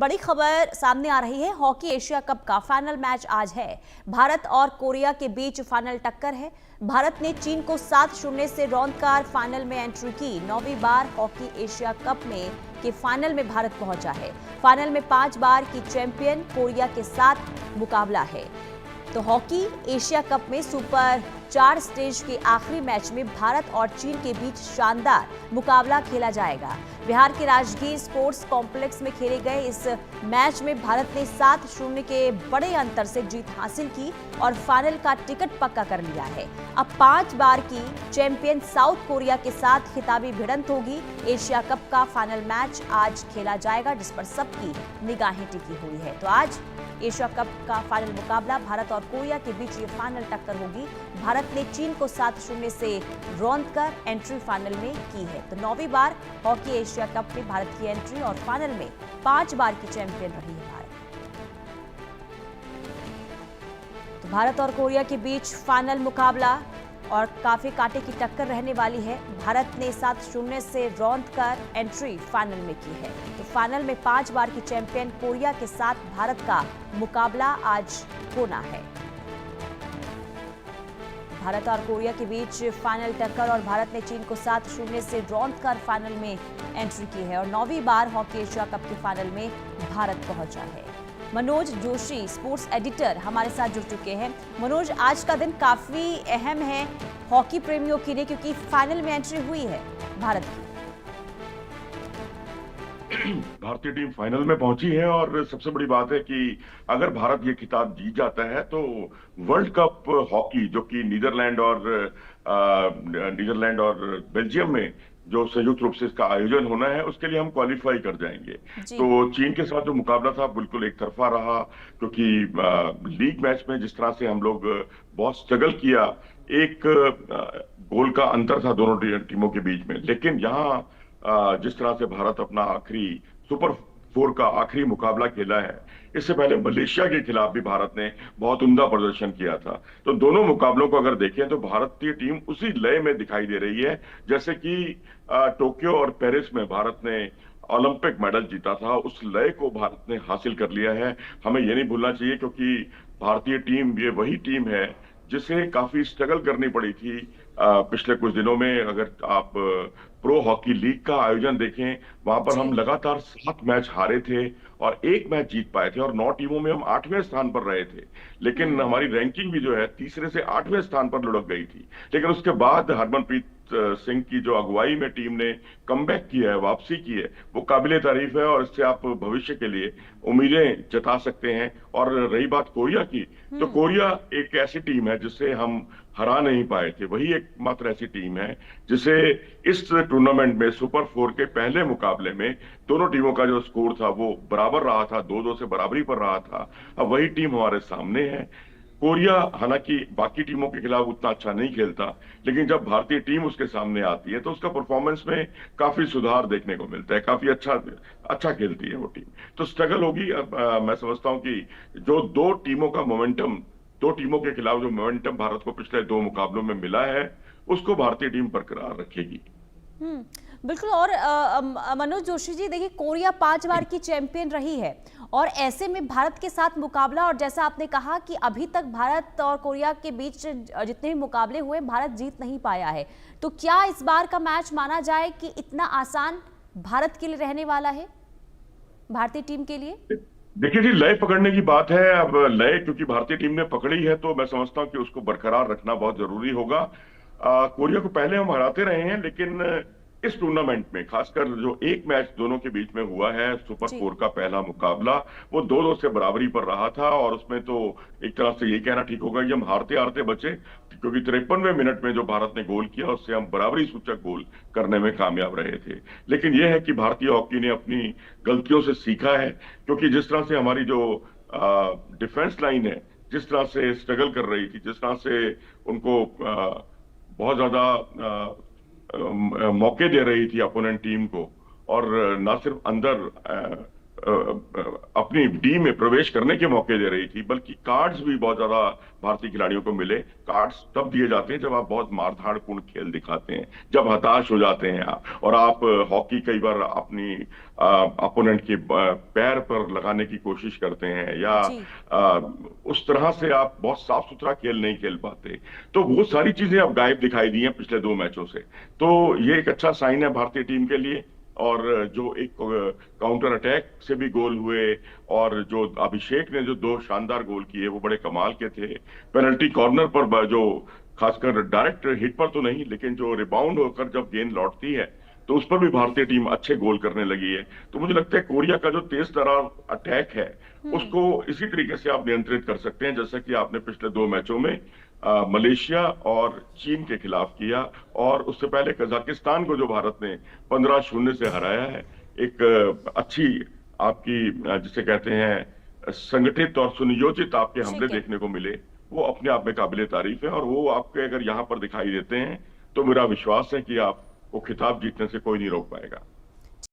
बड़ी खबर सामने आ रही है। हॉकी एशिया कप का फाइनल मैच आज है। भारत और कोरिया के बीच फाइनल टक्कर है। भारत ने चीन को 7-0 से रौंदकर फाइनल में एंट्री की। 9वीं बार हॉकी एशिया कप में के फाइनल में भारत पहुंचा है। फाइनल में 5 बार की चैंपियन कोरिया के साथ मुकाबला है। तो हॉकी एशिया कप में सुपर 4 स्टेज के आखिरी मैच में भारत और चीन के बीच शानदार मुकाबला खेला जाएगा। बिहार के राजगीर स्पोर्ट्स कॉम्प्लेक्स में खेले गए इस मैच में भारत ने 7-0 के बड़े अंतर से जीत हासिल की और फाइनल का टिकट पक्का कर लिया है। अब 5 बार की चैंपियन साउथ कोरिया के साथ खिताबी भिड़ंत होगी। एशिया कप का फाइनल मैच आज खेला जाएगा, जिस पर सबकी निगाहें टिकी हुई है। तो आज एशिया कप का फाइनल मुकाबला भारत और कोरिया के बीच ये फाइनल टक्कर होगी। भारत ने चीन को 7-0 से रौंदकर एंट्री फाइनल में की है। तो 9वीं बार हॉकी एशिया कप में भारत की एंट्री और फाइनल में 5 बार की चैंपियन रही है भारत। तो भारत और कोरिया के बीच फाइनल मुकाबला और काफी कांटे की टक्कर रहने वाली है। भारत ने 7-0 से रौंदकर एंट्री फाइनल में की है। तो फाइनल में 5 बार की चैंपियन कोरिया के साथ भारत का मुकाबला आज होना है। भारत और कोरिया के बीच फाइनल टक्कर और भारत ने चीन को 7-0 से रौंदकर फाइनल में एंट्री की है और 9वीं बार हॉकी एशिया कप के फाइनल में भारत पहुंचा है। मनोज जोशी स्पोर्ट्स एडिटर हमारे साथ जुड़ चुके हैं। मनोज, आज का दिन काफी अहम है हॉकी प्रेमियों के लिए, क्योंकि फाइनल में एंट्री हुई है भारत की। भारतीय टीम फाइनल में पहुंची है और सबसे बड़ी बात है कि अगर भारत ये खिताब जीत जाता है तो वर्ल्ड कप हॉकी, जो कि नीदरलैंड और बेल्जियम में जो संयुक्त रूप से इसका आयोजन होना है, उसके लिए हम क्वालिफाई कर जाएंगे। तो चीन के साथ जो मुकाबला था बिल्कुल एक तरफा रहा, क्योंकि लीग मैच में जिस तरह से हम लोग बहुत स्ट्रगल किया, एक गोल का अंतर था दोनों टीमों के बीच में। लेकिन यहाँ जिस तरह से भारत अपना आखिरी सुपर 4 का आखिरी मुकाबला खेला है, इससे पहले मलेशिया के खिलाफ भी भारत ने बहुत उम्दा प्रदर्शन किया था। तो दोनों मुकाबलों को अगर देखें तो भारतीय टीम उसी लय में दिखाई दे रही है जैसे कि टोक्यो और पेरिस में भारत ने ओलंपिक मेडल जीता था। उस लय को भारत ने हासिल कर लिया है। हमें ये नहीं भूलना चाहिए, क्योंकि भारतीय टीम ये वही टीम है जिसे काफी स्ट्रगल करनी पड़ी थी पिछले कुछ दिनों में। अगर आप प्रो हॉकी लीग का आयोजन देखें, वहां पर हम लगातार 7 मैच हारे थे और 1 मैच जीत पाए थे और 9 टीमों में हम 8वें स्थान पर रहे थे। लेकिन हमारी रैंकिंग भी जो है तीसरे से 8वें स्थान पर लुढ़क गई थी। लेकिन उसके बाद हरमनप्रीत सिंह की जो अगुवाई में टीम ने कमबैक किया है, वापसी की है, वो काबिले तारीफ है और इससे आप भविष्य के लिए उम्मीदें जता सकते हैं। और रही बात कोरिया की, तो कोरिया एक ऐसी टीम है जिसे हम हरा नहीं पाए थे। वही एकमात्र ऐसी टीम है जिसे इस टूर्नामेंट में सुपर 4 के पहले मुकाबले में दोनों टीमों का जो स्कोर था वो बराबर रहा था, 2-2 से बराबरी पर रहा था। अब वही टीम हमारे सामने है। कोरिया हालांकि बाकी टीमों के खिलाफ उतना अच्छा नहीं खेलता, लेकिन जब भारतीय टीम उसके सामने आती है तो उसका परफॉर्मेंस में काफी सुधार देखने को मिलता है। काफी अच्छा खेलती है वो टीम। तो स्ट्रगल होगी। अब मैं समझता हूं कि जो दो टीमों के खिलाफ जो मोमेंटम भारत को पिछले 2 मुकाबलों में मिला है, उसको भारतीय टीम बरकरार रखेगी। बिल्कुल। और मनोज जोशी जी, देखिए, कोरिया 5 बार की चैंपियन रही है और ऐसे में भारत के साथ मुकाबला, और जैसा आपने कहा कि अभी तक भारत और कोरिया के बीच जितने भी मुकाबले हुए भारत जीत नहीं पाया है, तो क्या इस बार का मैच माना जाए कि इतना आसान भारत के लिए रहने वाला है, भारतीय टीम के लिए? देखिए जी, लय पकड़ने की बात है। अब लय क्योंकि भारतीय टीम ने पकड़ी है तो मैं समझता हूं कि उसको बरकरार रखना बहुत जरूरी होगा। कोरिया को पहले हम हराते रहे हैं, लेकिन इस टूर्नामेंट में खासकर जो एक मैच दोनों के बीच में हुआ है, सुपर 4 का पहला मुकाबला, वो 2-2 से बराबरी पर रहा था। और उसमें तो एक तरह से ये कहना ठीक होगा कि हम हारते हारते बचे, क्योंकि 53वें मिनट में जो भारत ने गोल किया उससे हम बराबरी सूचक गोल करने में कामयाब रहे थे। लेकिन यह है कि भारतीय हॉकी ने अपनी गलतियों से सीखा है, क्योंकि जिस तरह से हमारी जो डिफेंस लाइन है, जिस तरह से स्ट्रगल कर रही थी, जिस तरह से उनको बहुत ज्यादा मौके दे रही थी अपोनेंट टीम को, और न सिर्फ अंदर अपनी डी में प्रवेश करने के मौके दे रही थी, बल्कि कार्ड्स भी बहुत ज्यादा भारतीय खिलाड़ियों को मिले। कार्ड्स तब दिए जाते हैं जब आप बहुत मारधाड़पूर्ण खेल दिखाते हैं, जब हताश हो जाते हैं आप, और आप हॉकी कई बार अपनी अपोनेंट के पैर पर लगाने की कोशिश करते हैं, या जी। उस तरह से आप बहुत साफ सुथरा खेल नहीं खेल पाते। तो वो सारी चीजें अब गायब दिखाई दी हैं पिछले 2 मैचों से। तो ये एक अच्छा साइन है भारतीय टीम के लिए। और जो एक काउंटर अटैक से भी गोल हुए, और जो अभिषेक ने जो 2 शानदार गोल किए वो बड़े कमाल के थे। पेनल्टी कॉर्नर पर जो खासकर डायरेक्ट हिट पर तो नहीं, लेकिन जो रिबाउंड होकर जब गेंद लौटती है तो उस पर भी भारतीय टीम अच्छे गोल करने लगी है। तो मुझे लगता है कोरिया का जो तेज तर्रार अटैक है उसको इसी तरीके से आप नियंत्रित कर सकते हैं, जैसा कि आपने पिछले 2 मैचों में मलेशिया और चीन के खिलाफ किया, और उससे पहले कजाकिस्तान को जो भारत ने 15-0 से हराया है। एक अच्छी आपकी जिसे कहते हैं संगठित और सुनियोजित आपके हमले ठीक है। देखने को मिले, वो अपने आप में काबिले तारीफ है। और वो आपके अगर यहाँ पर दिखाई देते हैं तो मेरा विश्वास है कि आपको खिताब जीतने से कोई नहीं रोक पाएगा।